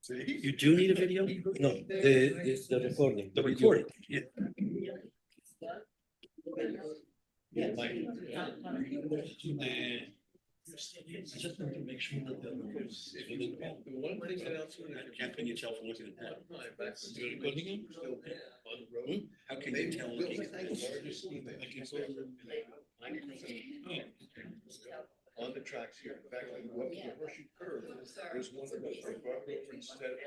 You do need a video? No, the recording. The recording, yeah. Just want to make sure that the one thing that else can you tell from looking at that? You're recording him? How can you tell looking at that? On the tracks here, in fact, the horseshoe curve, there's one that they brought over instead of.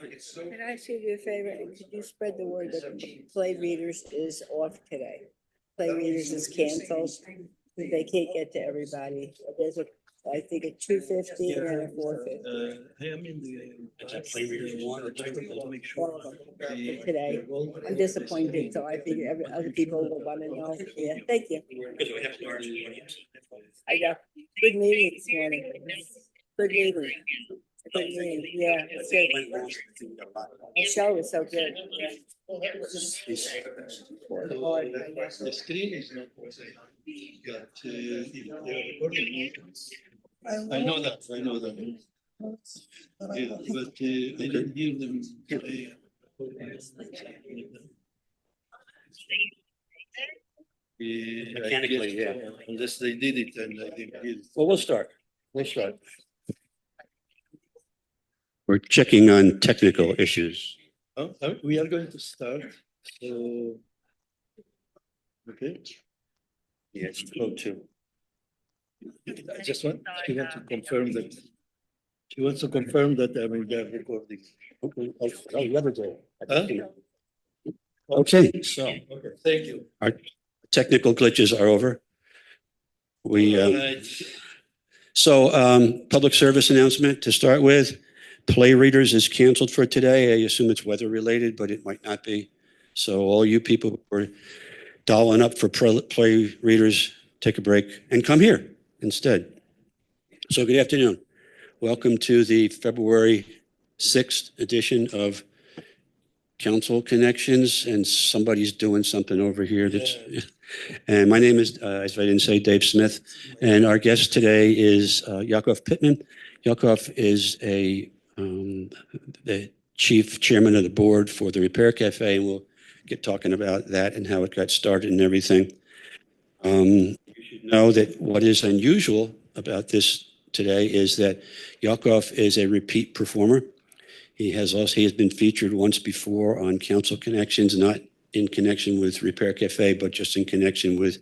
It's so. Can I ask you a favor? Could you spread the word that Play Readers is off today? Play Readers is canceled. They can't get to everybody. There's I think a 250 and a 450. Hey, I'm in the Play Readers one or two, to make sure. Today. I'm disappointed, so I figure other people will want to know. Yeah, thank you. Because we have large audience. I got good meeting this morning. Good meeting. Good meeting, yeah. It's good. The show was so good. The screen is not but they're recording. I know that. Yeah, but I didn't hear them. Mechanically, yeah. Unless they did it and I didn't hear it. Well, we'll start. We're checking on technical issues. We are going to start. So, okay. Yes, go to. I just want to confirm that. She wants to confirm that they're recording. Okay. Oh, the other day. Okay, so. Okay, thank you. Our technical glitches are over. Public service announcement to start with. Play Readers is canceled for today. I assume it's weather related, but it might not be. So all you people who are dialing up for Play Readers, take a break and come here instead. So good afternoon. Welcome to the February 6th edition of Council Connections, and somebody's doing something over here. And my name is, as I didn't say, Dave Smith, and our guest today is Yakov Pittman. Yakov is the chief chairman of the board for the Repair Cafe, and we'll get talking about that and how it got started and everything. You should know that what is unusual about this today is that Yakov is a repeat performer. He has been featured once before on Council Connections, not in connection with Repair Cafe, but just in connection with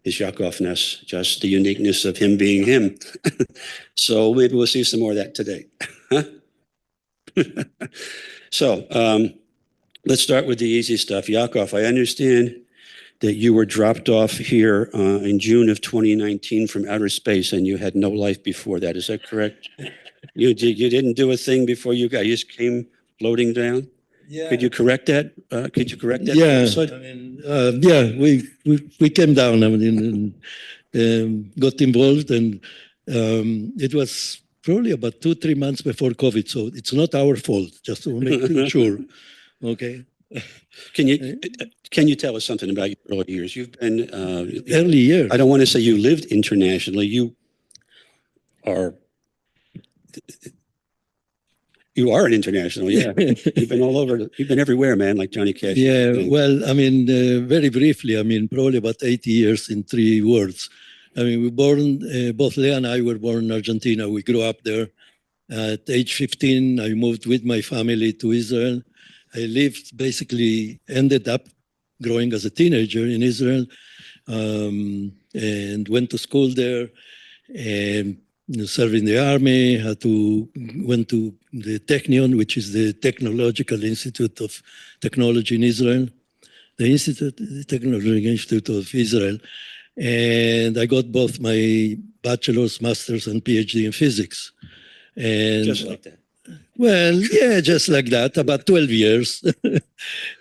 his Yakovness, just the uniqueness of him being him. So maybe we'll see some more of that today. So let's start with the easy stuff. Yakov, I understand that you were dropped off here in June of 2019 from outer space and you had no life before that. Is that correct? You didn't do a thing before you just came floating down? Yeah. Could you correct that? Yeah, we came down and got involved, and it was probably about 2-3 months before COVID, so it's not our fault, just to make sure. Okay. Can you tell us something about your early years? You've been early years. I don't want to say you lived internationally. You are an international, yeah. You've been all over. You've been everywhere, man, like Johnny Cash. Yeah, well, I mean, very briefly, I mean, probably about 80 years in 3 words. I mean, both Leah and I were born in Argentina. We grew up there. At age 15, I moved with my family to Israel. I ended up growing as a teenager in Israel, and went to school there, and served in the army. Went to the Technion, which is the Technological Institute of Technology in Israel, the Technological Institute of Israel. And I got both my bachelor's, master's, and PhD in physics. And just like that. Well, yeah, just like that, about 12 years.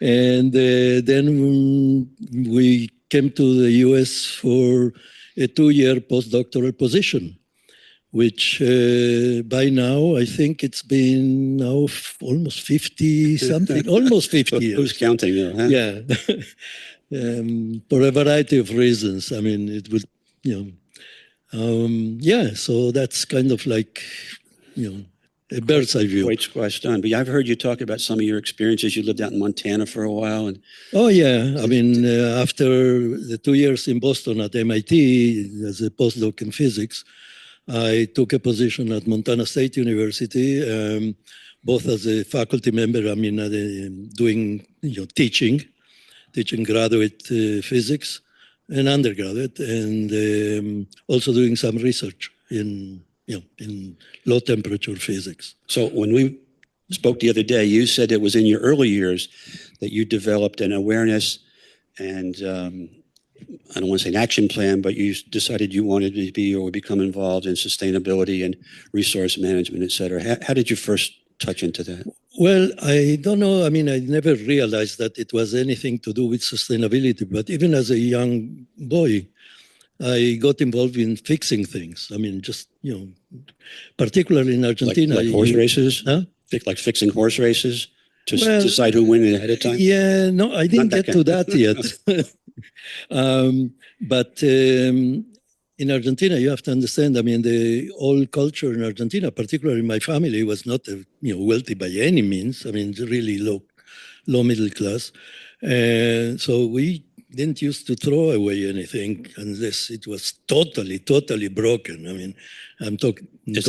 And then we came to the US for a 2-year postdoctoral position, which by now, I think it's been now almost 50 something, almost 50 years. Who's counting? Huh? Yeah. For a variety of reasons. I mean, it would, yeah, so that's kind of like, a bird's eye view. Quite squashed on. But I've heard you talk about some of your experiences. You lived out in Montana for a while, and Oh yeah, I mean, after the 2 years in Boston at MIT as a postdoc in physics, I took a position at Montana State University, both as a faculty member. I mean, doing teaching graduate physics and undergraduate, and also doing some research in in low temperature physics. so when we spoke the other day, you said it was in your early years that you developed an awareness and I don't want to say an action plan, but you decided you wanted to be or become involved in sustainability and resource management, et cetera. How did you first touch into that? Well, I don't know. I mean, I never realized that it was anything to do with sustainability, but even as a young boy, I got involved in fixing things. I mean, just, particularly in Argentina. Like horse races? Huh? Like fixing horse races to Well, decide who win ahead of time? Yeah, no, I didn't Not that get to that yet. But in Argentina, you have to understand, I mean, the whole culture in Argentina, particularly my family, was not wealthy by any means. I mean, really low middle class. And so we didn't used to throw away anything unless it was totally broken. I mean, I'm talking. Is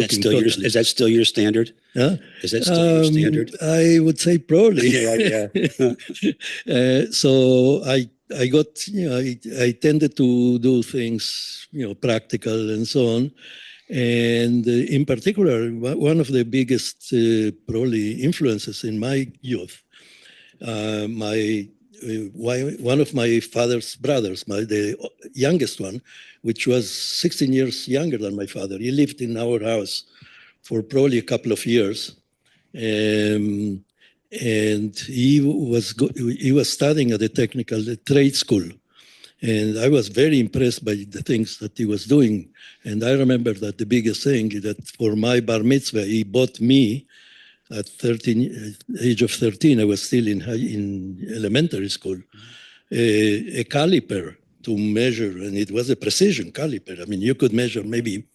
that still your standard? Huh? Is that still your standard? I would say probably. Yeah. So I got, I tended to do things, practical and so on. And in particular, one of the biggest probably influences in my youth, one of my father's brothers, the youngest one, which was 16 years younger than my father, he lived in our house for probably a couple of years. And he was studying at the trade school. And I was very impressed by the things that he was doing. And I remember that the biggest thing is that for my bar mitzvah, he bought me at age of 13, I was still in elementary school, a caliper to measure, and it was a precision caliper. I mean, you could measure maybe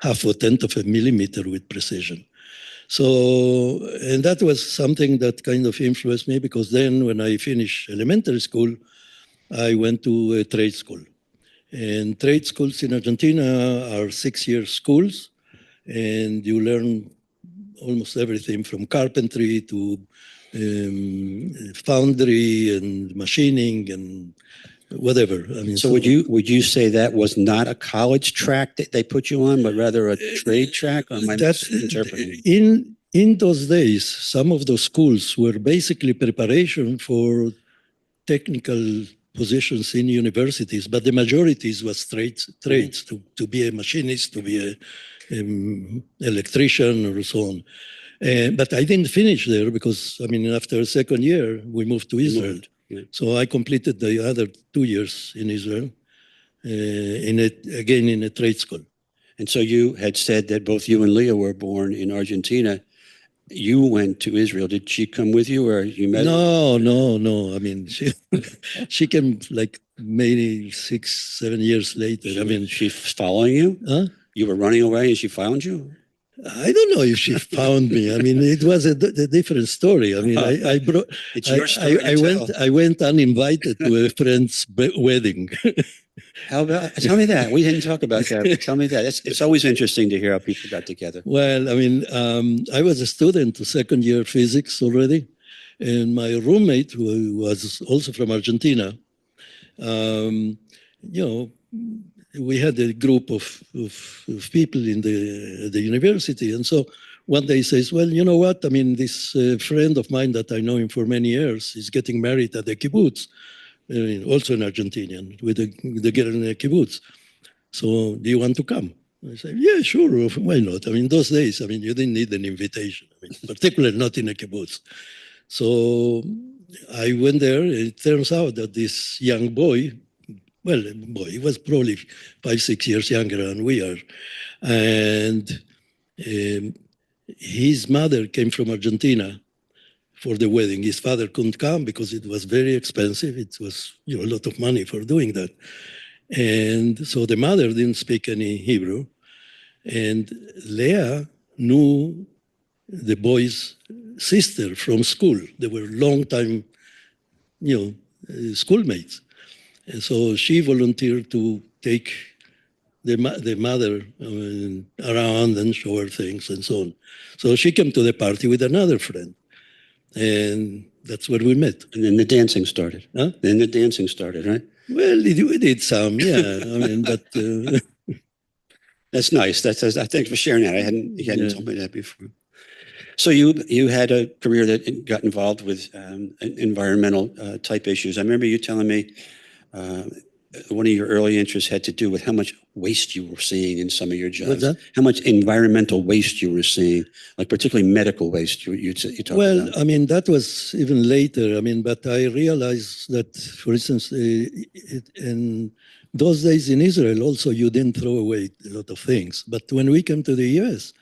half or tenth of a millimeter with precision. So, and that was something that kind of influenced me, because then when I finished elementary school, I went to a trade school. And trade schools in Argentina are 6-year schools, and you learn almost everything from carpentry to foundry and machining and whatever. I mean, so would you say that was not a college track that they put you on, but rather a trade track? Or am I misinterpreting? In those days, some of those schools were basically preparation for technical positions in universities, but the majorities was trades to be a machinist, to be a electrician or so on. But I didn't finish there because, I mean, after the second year, we moved to Israel. Yeah. So I completed the other 2 years in Israel, again in a trade school. And so you had said that both you and Leah were born in Argentina. You went to Israel. Did she come with you, or you met? No. I mean, she came like maybe 6-7 years later. I mean, she following you? Huh? You were running away and she found you? I don't know if she found me. I mean, it was a different story. I mean, It's your story to tell. I went uninvited to a friend's wedding. How about, tell me that. We didn't talk about that. Tell me that. It's always interesting to hear how people got together. Well, I mean, I was a student to second year physics already. And my roommate, who was also from Argentina, we had a group of people in the university. And so one day he says, well, you know what? I mean, this friend of mine that I know him for many years is getting married at the kibbutz, also an Argentinian, with the girl in the kibbutz. So do you want to come? I said, yeah, sure. Why not? I mean, those days, I mean, you didn't need an invitation, I mean, particularly not in a kibbutz. So I went there. It turns out that this young boy, he was probably 5-6 years younger than we are. And his mother came from Argentina for the wedding. His father couldn't come because it was very expensive. It was a lot of money for doing that. And so the mother didn't speak any Hebrew. And Leah knew the boy's sister from school. They were long time, schoolmates. And so she volunteered to take the mother around and show her things and so on. So she came to the party with another friend. And that's where we met. And then the dancing started. Huh? Then the dancing started, right? Well, we did some, yeah. I mean, but That's nice. Thanks for sharing that. You hadn't Yeah. told me that before. So you had a career that got involved with environmental type issues. I remember you telling me one of your early interests had to do with how much waste you were seeing in some of your jobs. what's that? How much environmental waste you were seeing, like particularly medical waste. You talked Well, about. I mean, that was even later. I mean, but I realized that, for instance, in those days in Israel, also you didn't throw away a lot of things. But when we came to the US,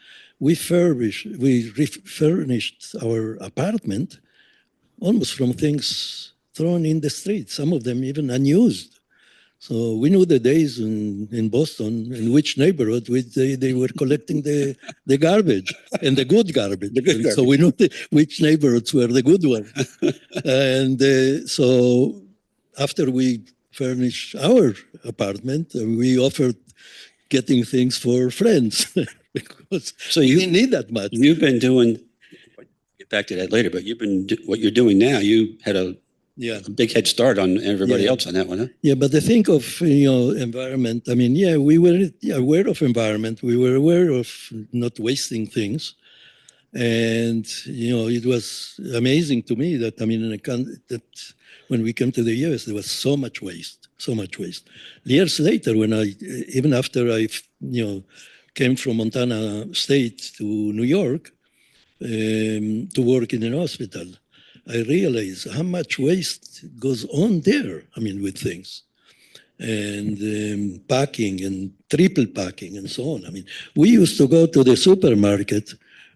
we refurnished our apartment almost from things thrown in the street, some of them even unused. So we knew the days in Boston, in which neighborhood they were collecting the garbage and the good garbage. And so we knew which neighborhoods were the good ones. And so after we furnished our apartment, we offered getting things for friends because So we you didn't need that much. you've been doing. Get back to that later, but what you're doing now. You had a Yeah. big head start on everybody Yeah. else on that one, huh? Yeah, but the thing of environment, I mean, yeah, we were aware of environment. We were aware of not wasting things, and it was amazing to me that that when we came to the US, there was so much waste, so much waste. Years later, when even after I came from Montana State to New York to work in an hospital, I realized how much waste goes on there. I mean, with things and packing and triple packing and so on. I mean, we used to go to the supermarket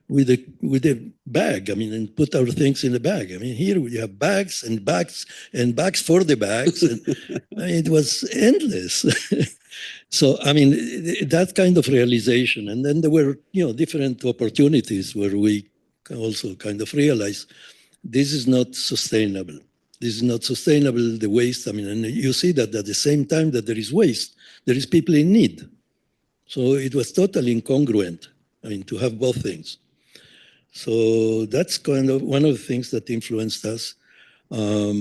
with a bag. I mean, and put our things in a bag. I mean, here we have bags and bags and bags for the bags. And it was endless. So, I mean, that kind of realization. And then there were, different opportunities where we also kind of realized this is not sustainable. This is not sustainable, the waste. I mean, and you see that at the same time that there is waste, there is people in need. So it was totally incongruent, I mean, to have both things. So that's kind of one of the things that influenced us. I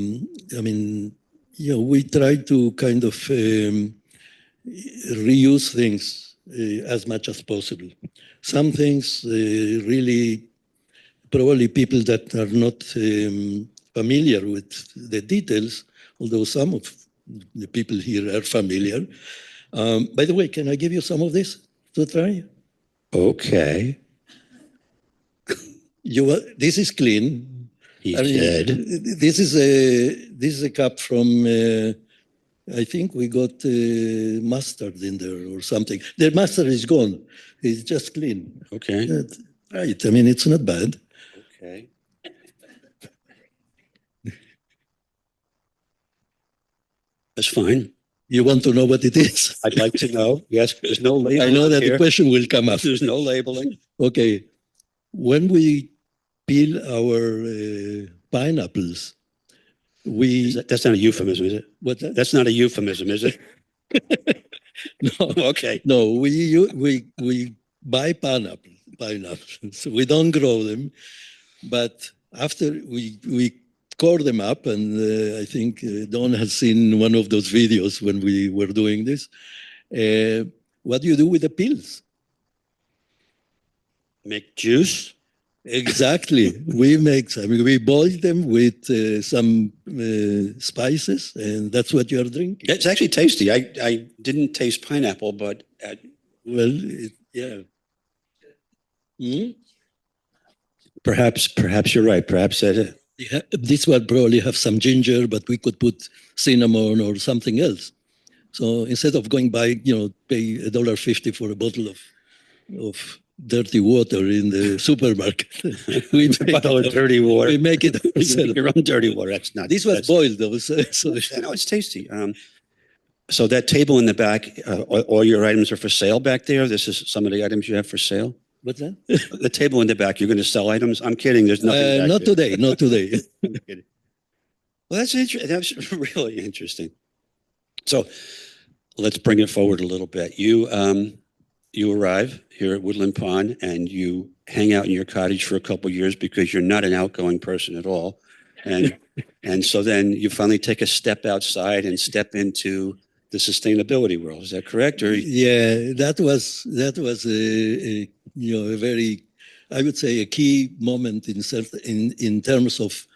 mean, we try to kind of reuse things as much as possible. Some things really, probably people that are not familiar with the details, although some of the people here are familiar. By the way, can I give you some of this to try? Okay. This is clean. He I mean, did. This is a cup from. I think we got mustard in there or something. The mustard is gone. It's just clean. Okay. Right. I mean, it's not bad. Okay. That's fine. You want to know what it is? I'd like to know. Yes, there's no labeling. I know that the here. question will come up. There's no labeling. Okay. When we peel our pineapples, That's not a euphemism, is it? what that? That's not a euphemism, is it? No, Okay. no. We buy pineapples. We don't grow them, but after we core them up, and I think Don has seen one of those videos when we were doing this. What do you do with the peels? Make juice. Exactly. We boil them with some spices, and that's what you are drinking. It's actually tasty. I didn't taste pineapple, but Well, yeah. Hmm? perhaps you're right. Perhaps that. Yeah, this one probably have some ginger, but we could put cinnamon or something else. So instead of going by, pay $1.50 for a bottle of dirty water in the supermarket, we Bottle of dirty water. We make it ourselves. Your own dirty water. That's not. This was that's- boiled though, so No, it's tasty. So that table in the back, all your items are for sale back there. This is some of the items you have for sale. What's that? The table in the back, you're going to sell items? I'm kidding. There's nothing back Not there. today, not today. I'm kidding. Well, that's really interesting. So let's bring it forward a little bit. You arrive here at Woodland Pond and you hang out in your cottage for a couple of years because you're not an outgoing person at all. And so then you finally take a step outside and step into the sustainability world. Is that correct? Or Yeah, that was a very, I would say, a key moment in terms of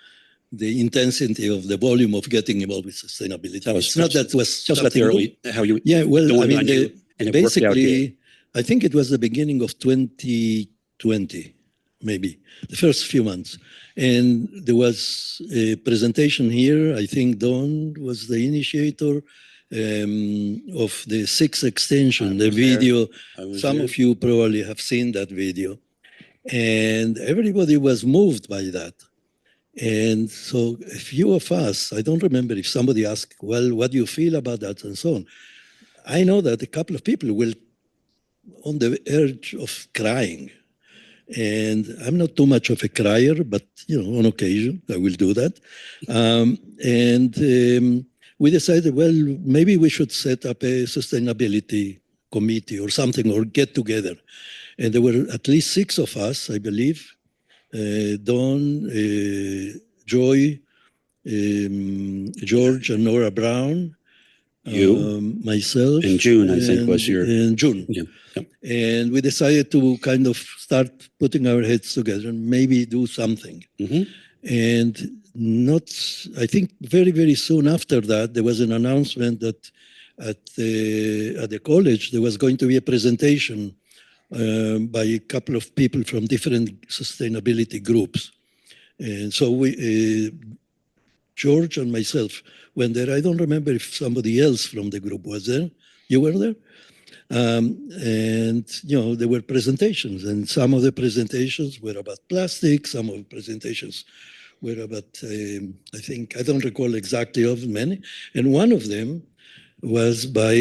the intensity of the volume of getting involved with sustainability. It's not that was tell us about the something early, how you Yeah, well, doing I mean, on you, and it worked out here. basically, I think it was the beginning of 2020, maybe the first few months, and there was a presentation here. I think Don was the initiator of the sixth extension, the was there. video. I was Some there. of you probably have seen that video, and everybody was moved by that. And so a few of us, I don't remember if somebody asked, well, what do you feel about that and so on. I know that a couple of people were on the edge of crying. And I'm not too much of a crier, but, on occasion, I will do that. We decided, well, maybe we should set up a sustainability committee or something, or get together. And there were at least 6 of us, I believe. Don, Joy, George and Nora Brown, myself. In June, I think, was your... In June. Yeah. Yep. And we decided to kind of start putting our heads together and maybe do something. Mm-hmm. And I think very, very soon after that, there was an announcement that at the college, there was going to be a presentation by a couple of people from different sustainability groups. And so George and myself went there. I don't remember if somebody else from the group was there. You were there? There were presentations, and some of the presentations were about plastic, some of the presentations were about, I don't recall exactly of many, and one of them was by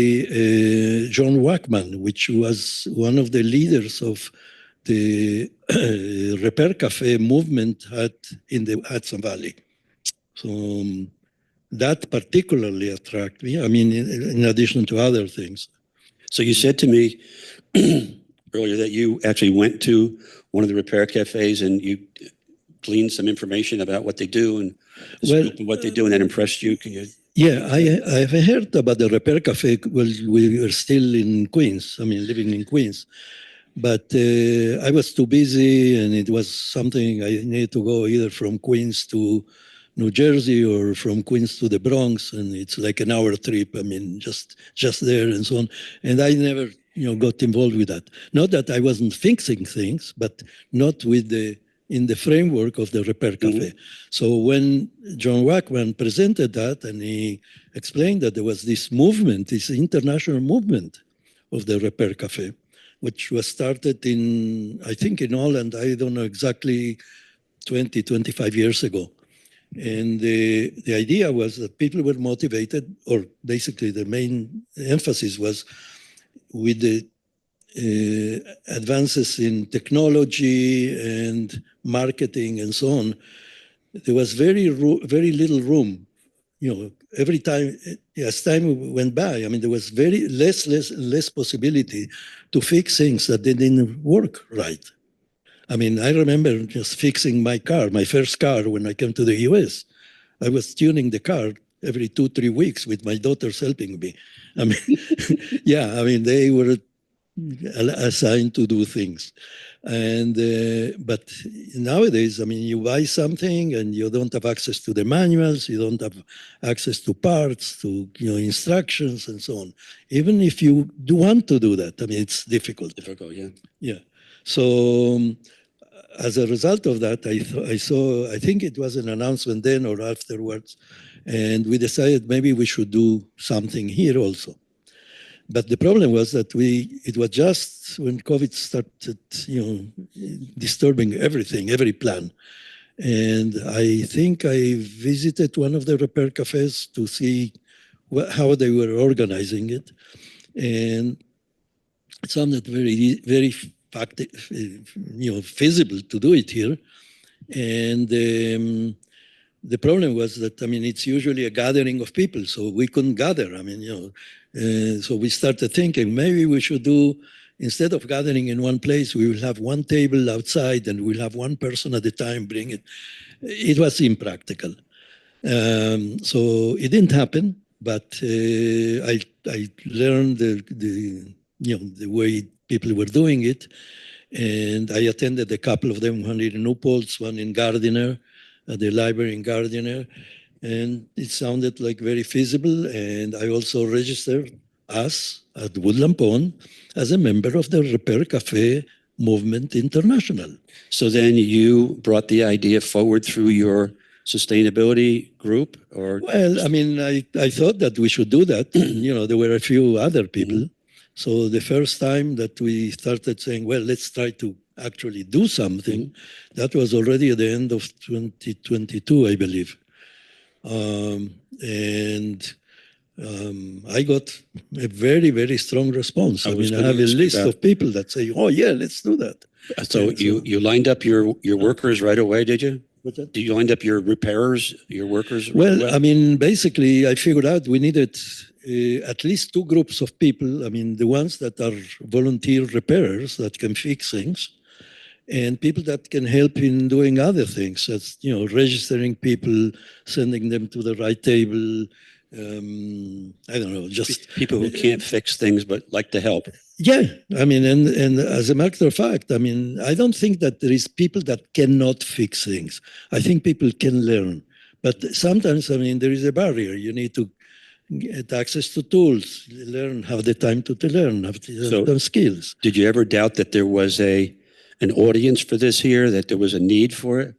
John Wackman, which was one of the leaders of the Repair Cafe movement in the Hudson Valley. So that particularly attracted me, I mean, in addition to other things. So you said to me earlier that you actually went to one of the repair cafes and you gleaned some information about what they do and what they do, and that impressed you. Can you? Yeah, I've heard about the Repair Cafe while we were still in Queens, living in Queens. But I was too busy, and it was something I needed to go either from Queens to New Jersey or from Queens to the Bronx, and it's like an hour trip. Just there and so on. And I never, got involved with that. Not that I wasn't fixing things, but not in the framework of the Repair Cafe. Mm-hmm. So when John Wackman presented that, and he explained that there was this movement, this international movement of the Repair Cafe, which was started I think in Holland, I don't know exactly, 20, 25 years ago. And the idea was that people were motivated, or basically the main emphasis was with the advances in technology and marketing and so on, there was very little room. Every time, as time went by, there was very less possibility to fix things that didn't work right. I remember just fixing my car, my first car when I came to the US. I was tuning the car every 2-3 weeks with my daughters helping me. They were assigned to do things. But nowadays, you buy something and you don't have access to the manuals, you don't have access to parts, to instructions and so on. Even if you do want to do that, it's difficult. Difficult, yeah. Yeah. So as a result of that, I think it was an announcement then or afterwards, and we decided maybe we should do something here also. But the problem was that it was just when COVID started, disturbing everything, every plan. And I think I visited one of the repair cafes to see how they were organizing it. And it sounded very, very feasible to do it here. And the problem was that, I mean, it's usually a gathering of people, so we couldn't gather. I mean, so we started thinking maybe we should do, instead of gathering in one place, we will have one table outside and we'll have one person at a time bring it. It was impractical. So it didn't happen, but I learned the way people were doing it. And I attended a couple of them, one in Newport, one in Gardiner, at the library in Gardiner. And it sounded like very feasible. And I also registered us at Woodland Pond as a member of the Repair Cafe Movement International. So then you brought the idea forward through your sustainability group, or? Well, I mean, I thought that we should do that. There were a few other people. So the first time that we started saying, well, let's try to actually do something, that was already at the end of 2022, I believe. I got a very, very strong response. I mean, I have a list of people that say, oh, yeah, let's do that. So you lined up your workers right away, did you? What's that? Did you lined up your repairers, your workers? Well, I mean, basically, I figured out we needed at least two groups of people. I mean, the ones that are volunteer repairers that can fix things, and people that can help in doing other things. That's, registering people, sending them to the right table. I don't know, just people who can't fix things but like to help. Yeah, I mean, and as a matter of fact, I mean, I don't think that there is people that cannot fix things. I think people can learn, but sometimes, I mean, there is a barrier. You need to get access to tools, have the time to learn, have some skills. Did you ever doubt that there was an audience for this here, that there was a need for it?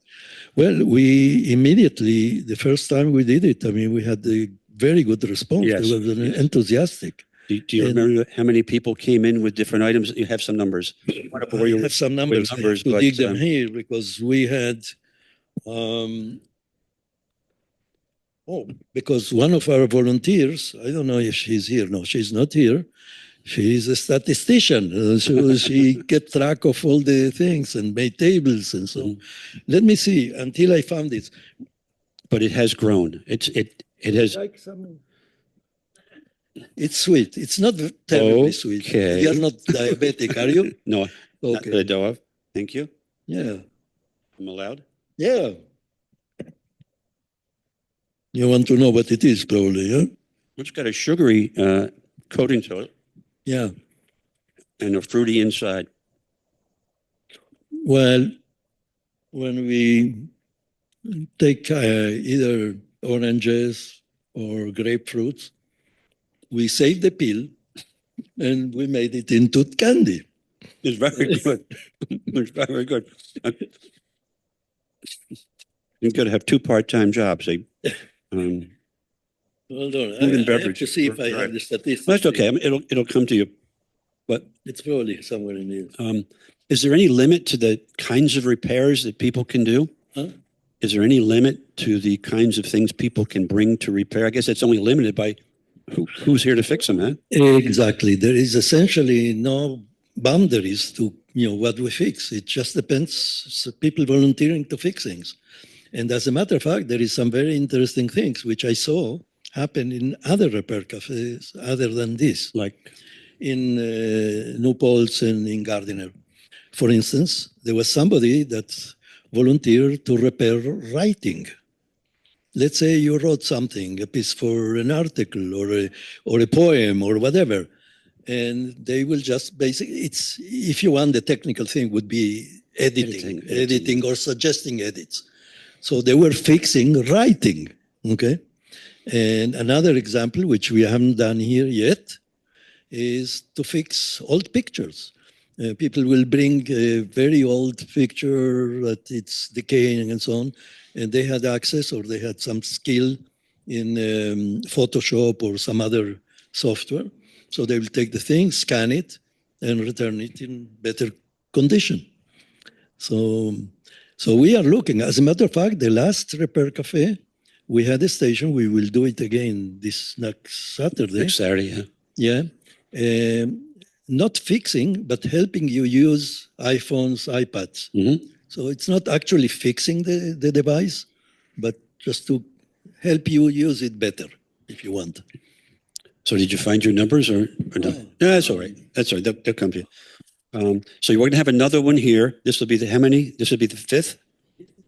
Well, we immediately, the first time we did it, I mean, we had a very good response. Yes, It was enthusiastic. Do you remember how many people came in with different items? You have some numbers. I have some numbers, to dig them here, because we had, because one of our volunteers, I don't know if she's here. No, she's not here. She's a statistician. So she kept track of all the things and made tables and so on. Let me see, until I found it. But it has grown. It has. It's sweet. It's not terribly sweet. Okay. You're not diabetic, are you? No, not Okay. that I know of. Thank you. Yeah. I'm allowed. Yeah. You want to know what it is, probably, yeah? It's got a sugary coating to it Yeah. and a fruity inside. Well, when we take either oranges or grapefruits, we save the peel and we made it into candy. It's very good. It's very good. You've got to have two part-time jobs. Hold on. Food and I have beverage. to see if I Right. have the statistics. That's okay. I mean, it'll come to you. But It's probably somewhere in here. is there any limit to the kinds of repairs that people can do? Huh? Is there any limit to the kinds of things people can bring to repair? I guess it's only limited by who's here to fix them, huh? Exactly. There is essentially no boundaries to what we fix. It just depends. So people volunteering to fix things. And as a matter of fact, there is some very interesting things which I saw happen in other repair cafes other than this, Like, in New Paltz and in Gardiner. For instance, there was somebody that volunteered to repair writing. Let's say you wrote something, a piece for an article or a poem or whatever, and they will just basically, if you want, the technical thing would be editing or suggesting edits. So they were fixing writing, okay? And another example, which we haven't done here yet, is to fix old pictures. People will bring a very old picture that it's decaying and so on, and they had access or they had some skill in Photoshop or some other software. So they will take the thing, scan it, and return it in better condition. So we are looking. As a matter of fact, the last Repair Cafe, we had a station. We will do it again this next Saturday. next Saturday, yeah. Yeah. not fixing, but helping you use iPhones, iPads. Mhm. So it's not actually fixing the device, but just to help you use it better if you want. So did you find your numbers or no? Fine. Yeah, that's all right. That's all right. They'll come to you. So we're going to have another one here. This will be the, how many? This will be the fifth?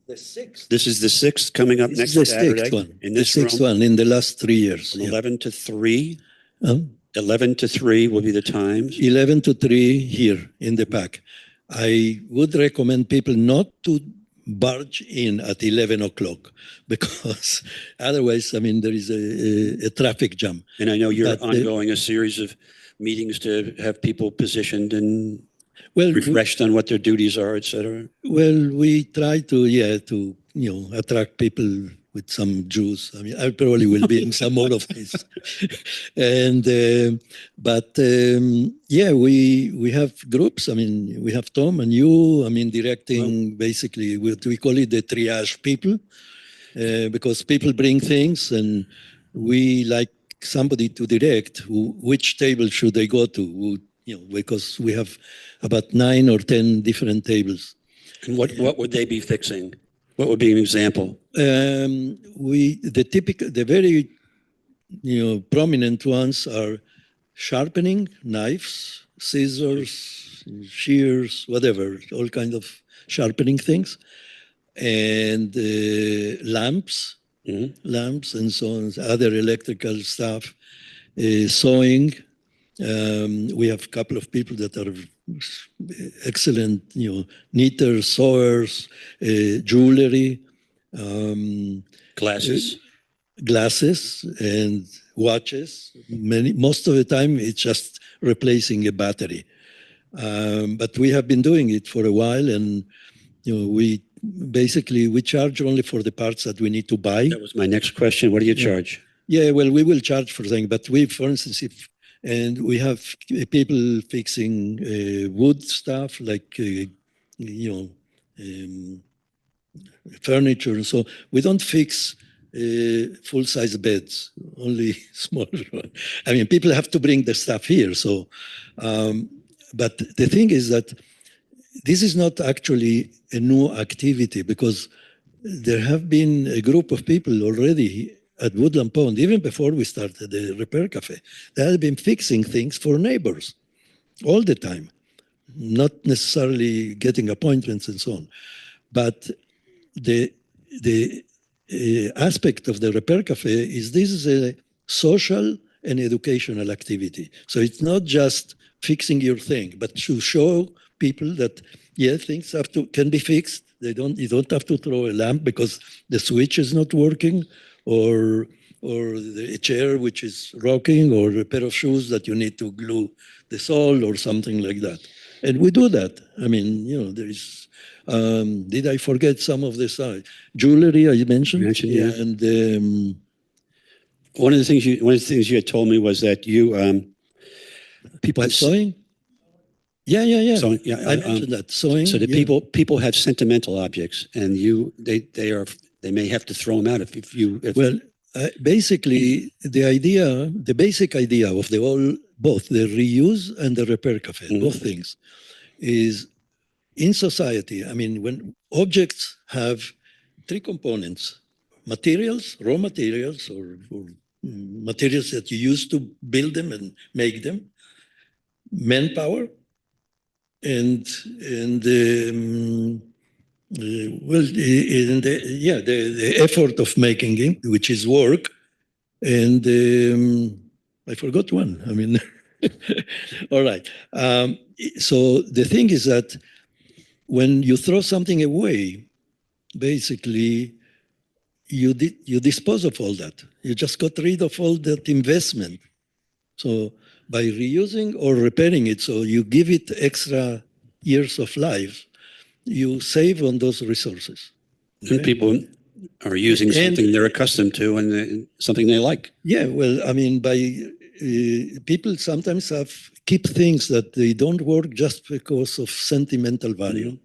The sixth. This is the sixth coming up This next is the Saturday. sixth one. In The this sixth room, one in the last 3 years. from Yeah. 11 to 3. Um, 11 to 3 will be the times. 11 to 3 here in the pack. I would recommend people not to barge in at 11 o'clock because otherwise, I mean, there is a traffic jam. And I know you're But, ongoing a series of meetings to have people positioned and Well, refreshed on what their duties are, et cetera. well, we try to, to, attract people with some juice. I mean, I probably will be in some more of this. And, we have groups. I mean, we have Tom and you, I mean, directing basically, we call it the triage people because people bring things and we like somebody to direct which table should they go to, because we have about 9 or 10 different tables. And what would they be fixing? What would be an example? The very prominent ones are sharpening knives, scissors, shears, whatever, all kind of sharpening things, and lamps, Mhm. lamps and so on, other electrical stuff, sewing. We have a couple of people that are excellent, knitters, sewers, jewelry, Glasses. glasses, and watches. Most of the time, it's just replacing a battery. But we have been doing it for a while, and we charge only for the parts that we need to buy. That was my next question. What do you charge? Yeah, well, we will charge for things, but for instance, we have people fixing wood stuff like, furniture. And so we don't fix full-size beds, only smaller ones. I mean, people have to bring the stuff here. So, but the thing is that this is not actually a new activity because there have been a group of people already at Woodland Pond, even before we started the Repair Cafe, they had been fixing things for neighbors all the time, not necessarily getting appointments and so on. But the aspect of the Repair Cafe is this is a social and educational activity. So it's not just fixing your thing, but to show people that, things can be fixed. You don't have to throw a lamp because the switch is not working, or a chair which is rocking, or a pair of shoes that you need to glue the sole or something like that. And we do that. I mean, there is, did I forget some of this? Jewelry I mentioned. Yeah. And one of the things you had told me was that you people have sewing? Yeah. Sewing, yeah, I mentioned that. Sewing. So the people have sentimental objects, and they may have to throw them out if you. Well, basically, the basic idea of both the reuse and the Repair Cafe, both things, is in society. I mean, when objects have 3 components: materials, raw materials, or materials that you use to build them and make them, manpower, and the effort of making it, which is work, and I forgot one. I mean, all right. So the thing is that when you throw something away, basically you dispose of all that. You just got rid of all that investment. So by reusing or repairing it, so you give it extra years of life, you save on those resources. And people are using something they're accustomed to and something they like. Yeah, well, I mean, people sometimes keep things that they don't work just because of sentimental value.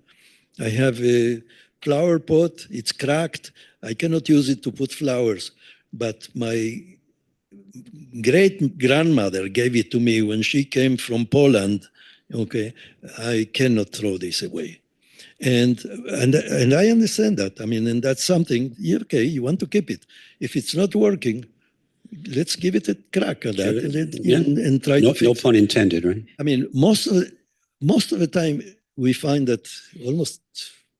I have a flower pot, it's cracked, I cannot use it to put flowers, but my great grandmother gave it to me when she came from Poland. Okay, I cannot throw this away. And I understand that. I mean, and that's something, okay, you want to keep it. If it's not working, let's give it a crack at that and try to fix No it. pun intended, right? I mean, most of the time we find that almost,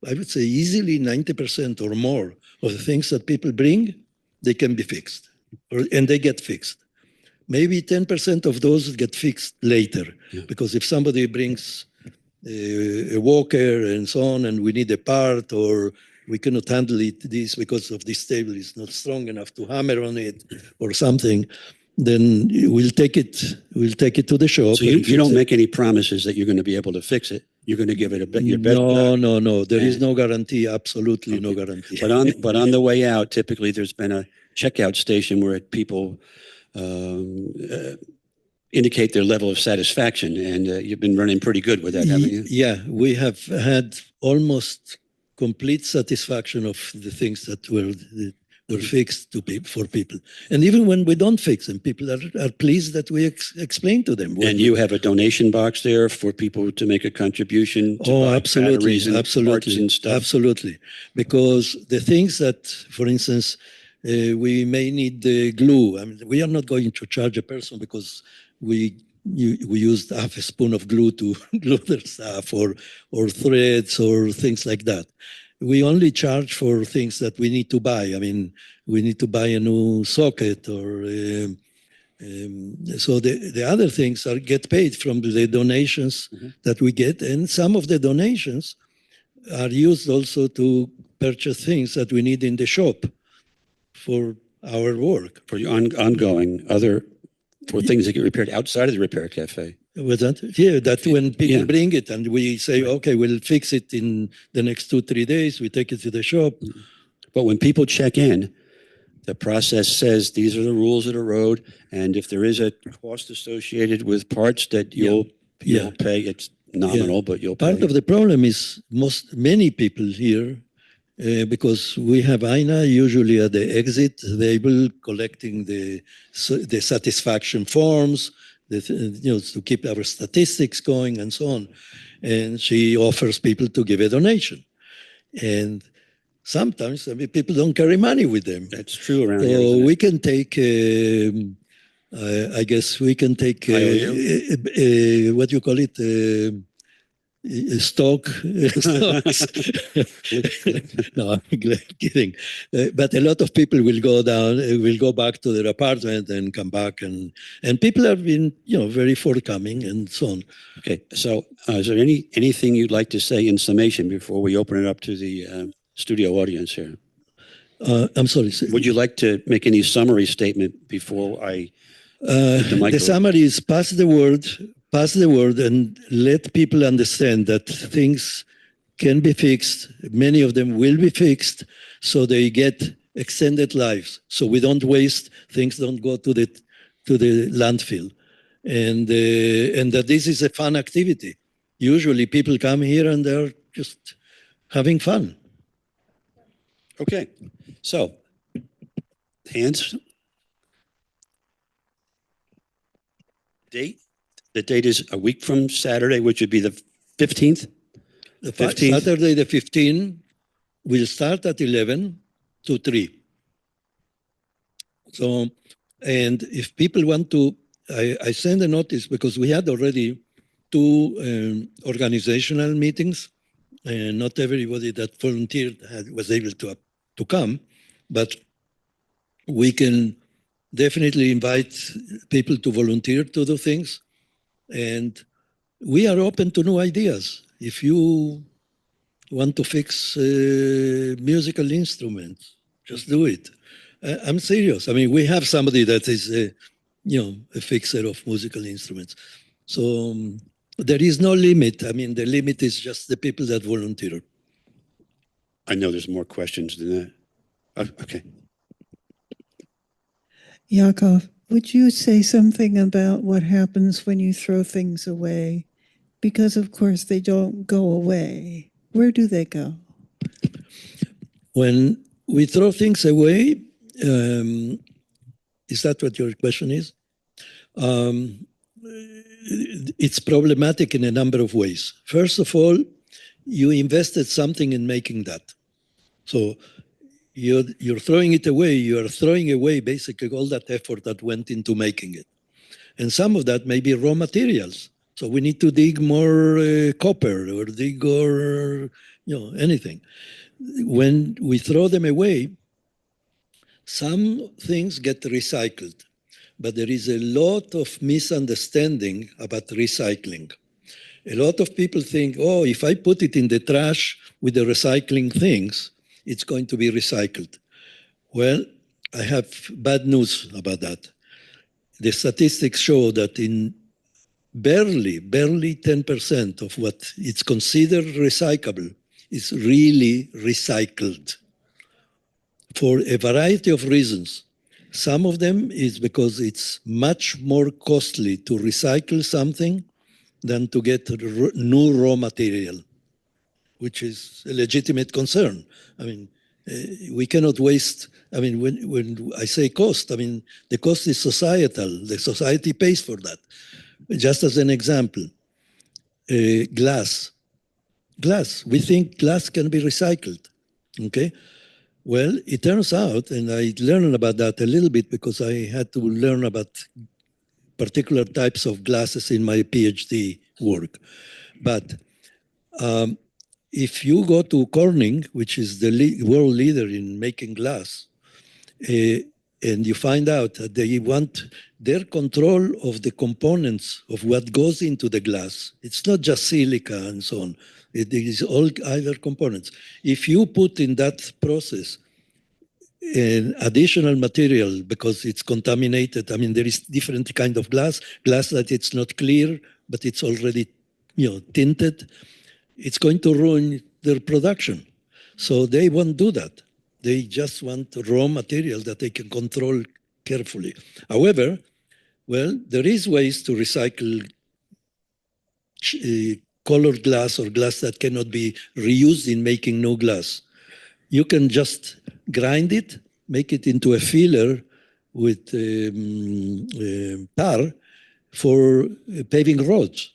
I would say easily 90% or more of the things that people bring, they can be fixed and they get fixed. Maybe 10% of those get fixed later, because if somebody brings a walker and so on, and we need a part, or we cannot handle this because of this table is not strong enough to hammer on it or something, then we'll take it to the shop. So you don't make any promises that you're going to be able to fix it. You're going to give it your best. No. There is no guarantee. Absolutely no guarantee. But on the way out, typically there's been a checkout station where people indicate their level of satisfaction, and you've been running pretty good with that, haven't you? Yeah, we have had almost complete satisfaction of the things that were fixed for people. And even when we don't fix them, people are pleased that we explain to them. And you have a donation box there for people to make a contribution to buy batteries and parts and stuff. Absolutely. Because the things that, for instance, we may need the glue. I mean, we are not going to charge a person because we used half a spoon of glue to glue their stuff, or threads or things like that. We only charge for things that we need to buy. I mean, we need to buy a new socket, or so the other things get paid from the donations that we get, and some of the donations are used also to purchase things that we need in the shop for our work. For your ongoing for things that get repaired outside of the repair cafe. Was that? Yeah, that when people bring it and we say, okay, we'll fix it in the next 2-3 days, we take it to the shop. But when people check in, the process says these are the rules of the road, and if there is a cost associated with parts that you'll pay, it's nominal, but you'll pay. Part of the problem is many people here, because we have Aina usually at the exit table collecting the satisfaction forms, to keep our statistics going and so on. And she offers people to give a donation. And sometimes people don't carry money with them. That's true around so here. We can take, I guess we can take, what do you call it? Stocks. No, I'm kidding. But a lot of people will go back to their apartment and come back, and people have been, very forthcoming and so on. Okay, so is there anything you'd like to say in summation before we open it up to the studio audience here? I'm sorry. Would you like to make any summary statement before I? The summary is pass the word and let people understand that things can be fixed. Many of them will be fixed, so they get extended lives. So we don't waste things, don't go to the landfill, and that this is a fun activity. Usually people come here and they're just having fun. Okay, so hands. Date. The date is a week from Saturday, which would be the 15th. The 15th. Saturday the 15th will start at 11 to 3. So, and if people want to, I send a notice because we had already 2 organizational meetings, and not everybody that volunteered was able to come, but we can definitely invite people to volunteer to do things. And we are open to new ideas. If you want to fix musical instruments, just do it. I'm serious. I mean, we have somebody that is, a fixer of musical instruments. So there is no limit. I mean, the limit is just the people that volunteer. I know there's more questions than that. Okay. Yaakov, would you say something about what happens when you throw things away? Because, of course, they don't go away. Where do they go? When we throw things away, Is that what your question is? It's problematic in a number of ways. First of all, you invested something in making that. So you're throwing it away. You are throwing away basically all that effort that went into making it. And some of that may be raw materials. So we need to dig more copper or dig or anything. When we throw them away, some things get recycled, but there is a lot of misunderstanding about recycling. A lot of people think, oh, if I put it in the trash with the recycling things, it's going to be recycled. Well, I have bad news about that. The statistics show that in barely 10% of what is considered recyclable is really recycled for a variety of reasons. Some of them is because it's much more costly to recycle something than to get new raw material, which is a legitimate concern. I mean, we cannot waste. I mean, when I say cost, I mean, the cost is societal. The society pays for that. Just as an example, glass. Glass, we think glass can be recycled, okay? Well, it turns out, and I learned about that a little bit because I had to learn about particular types of glasses in my PhD work. But if you go to Corning, which is the world leader in making glass, and you find out that they want their control of the components of what goes into the glass, it's not just silica and so on. It is all other components. If you put in that process an additional material because it's contaminated, I mean, there is different kind of glass that it's not clear, but it's already, tinted, it's going to ruin their production. So they won't do that. They just want raw material that they can control carefully. However, well, there is ways to recycle colored glass or glass that cannot be reused in making new glass. You can just grind it, make it into a filler with tar for paving roads,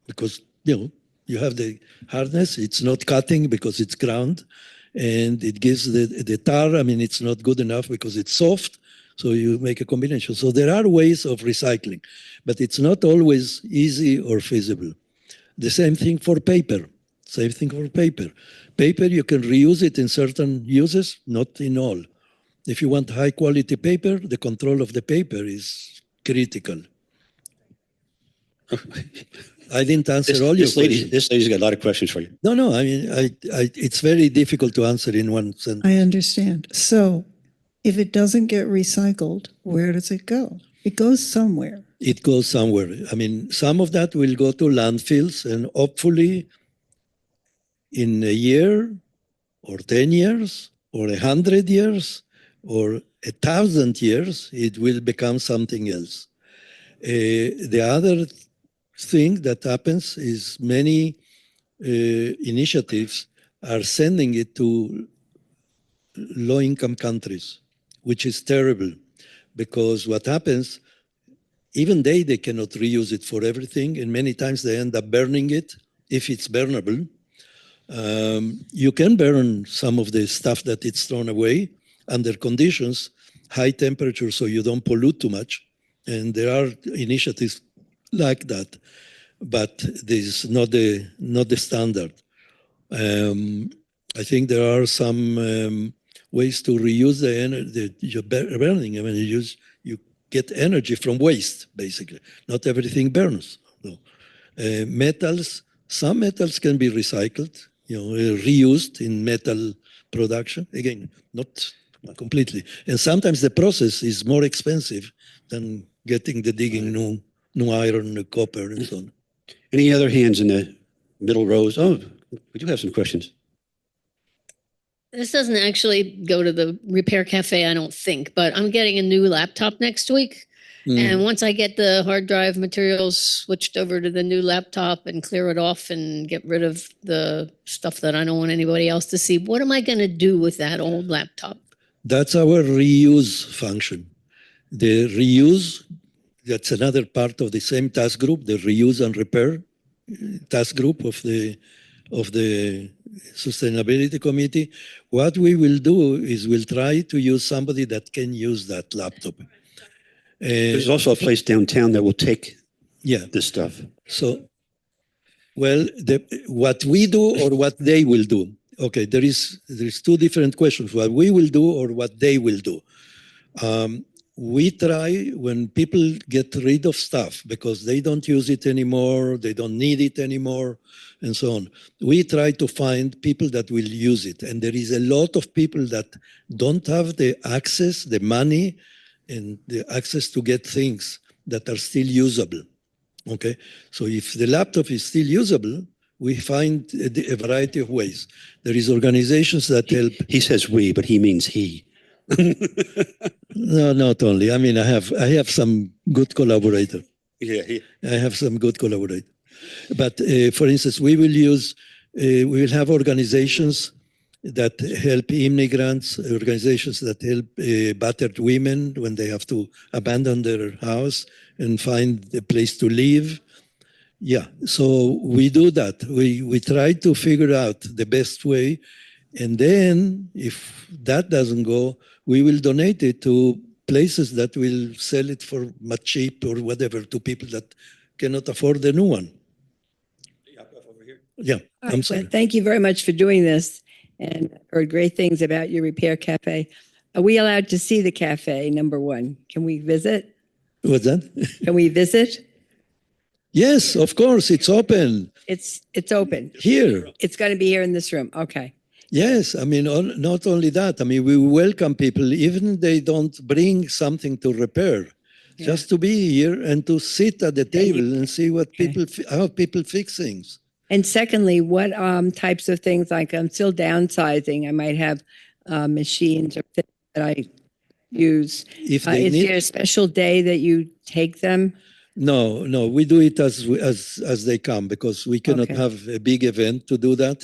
because you have the hardness. It's not cutting because it's ground, and it gives the tar. I mean, it's not good enough because it's soft. So you make a combination. So there are ways of recycling, but it's not always easy or feasible. The same thing for paper. Same thing for paper. Paper, you can reuse it in certain uses, not in all. If you want high quality paper, the control of the paper is critical. I didn't answer all your questions. This lady's got a lot of questions for you. No, I mean, it's very difficult to answer in one sentence. I understand. So if it doesn't get recycled, where does it go? It goes somewhere. It goes somewhere. I mean, some of that will go to landfills, and hopefully in a year or 10 years or 100 years or 1,000 years, it will become something else. The other thing that happens is many initiatives are sending it to low-income countries, which is terrible, because what happens, even they cannot reuse it for everything, and many times they end up burning it, if it's burnable. You can burn some of the stuff that it's thrown away under conditions, high temperature, so you don't pollute too much. And there are initiatives like that, but this is not the standard. I think there are some ways to reuse the energy you're burning. I mean, you get energy from waste, basically. Not everything burns. No. Metals, some metals can be recycled, reused in metal production. Again, not completely. And sometimes the process is more expensive than getting the digging new iron, new copper, and so on. Any other hands in the middle rows? Oh, we do have some questions. This doesn't actually go to the Repair Cafe, I don't think, but I'm getting a new laptop next week. And once I get the hard drive materials switched over to the new laptop and clear it off and get rid of the stuff that I don't want anybody else to see, what am I going to do with that old laptop? That's our reuse function. The reuse, that's another part of the same task group, the reuse and repair task group of the sustainability committee. What we will do is we'll try to use somebody that can use that laptop. There's also a place downtown that will take Yeah. this stuff. So, well, what we do or what they will do. Okay, there's two different questions: what we will do or what they will do. We try when people get rid of stuff because they don't use it anymore, they don't need it anymore, and so on. We try to find people that will use it, and there is a lot of people that don't have the access, the money, and the access to get things that are still usable. Okay, so if the laptop is still usable, we find a variety of ways. There is organizations that help. He says we, but he means he. No, not only. I mean, I have some good collaborator. Yeah, I have some good collaborator. But for instance, we will have organizations that help immigrants, organizations that help battered women when they have to abandon their house and find a place to live. Yeah, so we do that. We try to figure out the best way. And then if that doesn't go, we will donate it to places that will sell it for much cheap or whatever to people that cannot afford the new one. Yeah, All I'm right, sorry. well, thank you very much for doing this, and heard great things about your repair cafe. Are we allowed to see the cafe, number one? Can we visit? What's that? Can we visit? Yes, of course, it's open It's open. here. It's going to be here in this room. Okay. Yes, I mean, not only that, I mean, we welcome people, even if they don't bring something to repair, just to be here and to sit at the table and see what how people fix things. And secondly, what types of things, like I'm still downsizing, I might have machines or things that I use. If they Is need, there a special day that you take them? no, we do it as they come because we cannot Okay. have a big event to do that.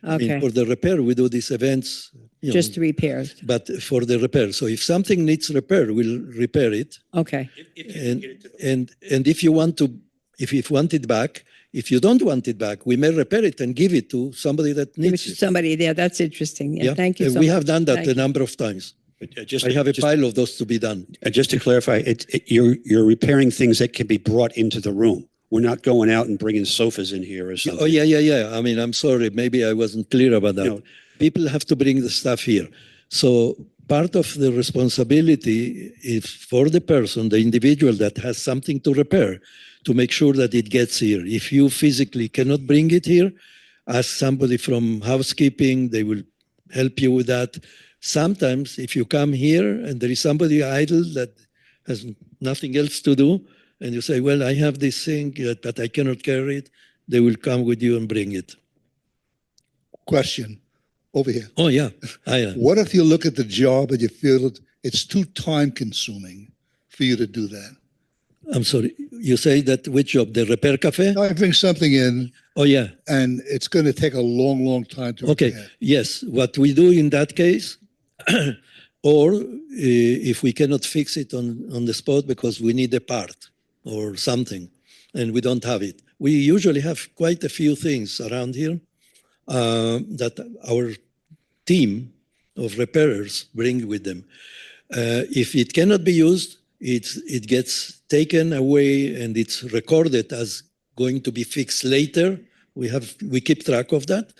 I mean, Okay, for the repair, we do these events, just to repair. but for the repair. So if something needs repair, we'll repair it. Okay, And if you want it back, if you don't want it back, we may repair it and give it to somebody that give it needs to it. somebody there. That's interesting. Yeah, thank you And so we much. have done that Thank a you. number of times. Just, I have a pile of those to be done. just to clarify, you're repairing things that can be brought into the room. We're not going out and bringing sofas in here or something. Oh, yeah. I mean, I'm sorry. Maybe I wasn't clear about that. No. People have to bring the stuff here. So part of the responsibility is for the person, the individual that has something to repair, to make sure that it gets here. If you physically cannot bring it here, ask somebody from housekeeping. They will help you with that. Sometimes if you come here and there is somebody idle that has nothing else to do, and you say, well, I have this thing, but I cannot carry it, they will come with you and bring it. Question over here. Oh, yeah. What if you look at the job and you feel it's too time consuming for you to do that? I'm sorry. You say that which job? The repair cafe? I bring something in Oh, yeah. and it's going to take a long, long time to Okay. repair. Yes. What we do in that case, or if we cannot fix it on the spot because we need a part or something and we don't have it. We usually have quite a few things around here that our team of repairers bring with them. If it cannot be used, it gets taken away and it's recorded as going to be fixed later. We keep track of that,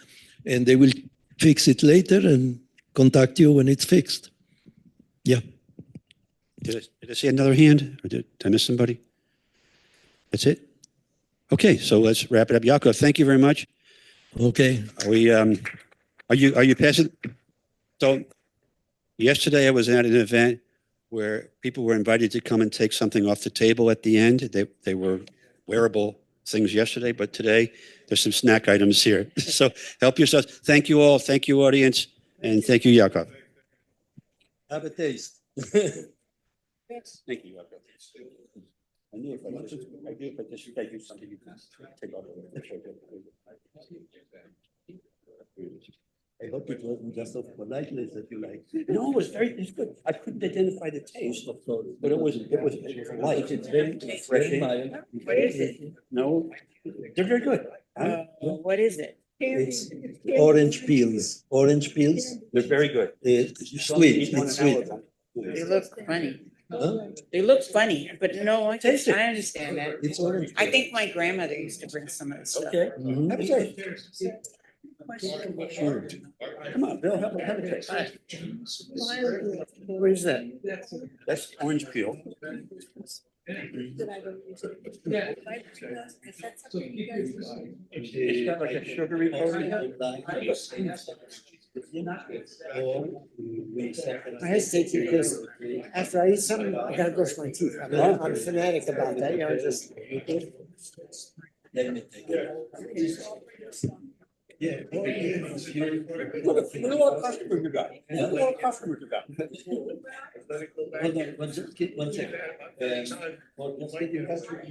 and they will fix it later and contact you when it's fixed. Yeah. Did I see another hand? Or did I miss somebody? That's it? Okay, so let's wrap it up. Yaakov, thank you very much. Okay. Are you passing? So yesterday I was at an event where people were invited to come and take something off the table at the end. They were wearable things yesterday, but today there's some snack items here. So help yourselves. Thank you all. Thank you, audience. And thank you, Yaakov. Have a taste. Thank you, Yaakov. I knew if I just take you something, you can take off. I hope it wasn't just of politeness that you like. No, it's good. I couldn't identify the taste, but it was light. It's very refreshing. What is it? No, they're very good. What is it? It's orange peels, They're very good. sweet, Each one it's an hour sweet. then. They look funny. Huh? They look funny, but no, I Taste it. understand that. It's orange. I think my grandmother used to bring some of this stuff. Okay. Mhm. Have a taste. Sure. Come on, Bill, have a taste. What is that? That's orange peel. It's got like a sugary coating. I hesitate to because after I eat something, I gotta brush my teeth. I'm a fanatic about that, you know, just. Let me take it. Yeah. Look at all the customers you got. Look at all the customers you got. Hold on, one second. Well, let's get your customer.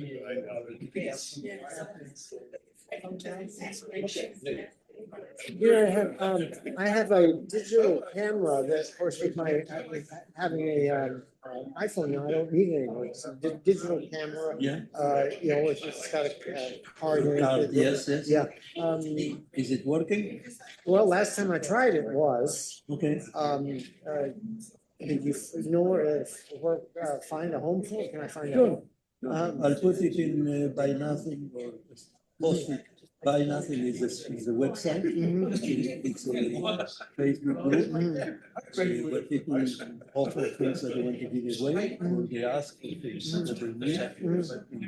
Here I have a digital camera that, of course, with my having a iPhone now, I don't need it anymore. It's a digital camera. Yeah. You know, it's got a card in it. Yes, yes. Yeah. Is it working? Well, last time I tried it was, Okay. did you know where find a home for it? Can I find a Sure. home? I'll put it in Buy Nothing or post it. Buy Nothing is a website. It's a Facebook group. Where people offer things that they want to give away or they ask for things that they need. And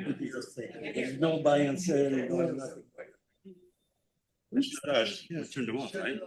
it is a thing. There's no buy and sell, no nothing. This is us. Yeah, turned them off, right?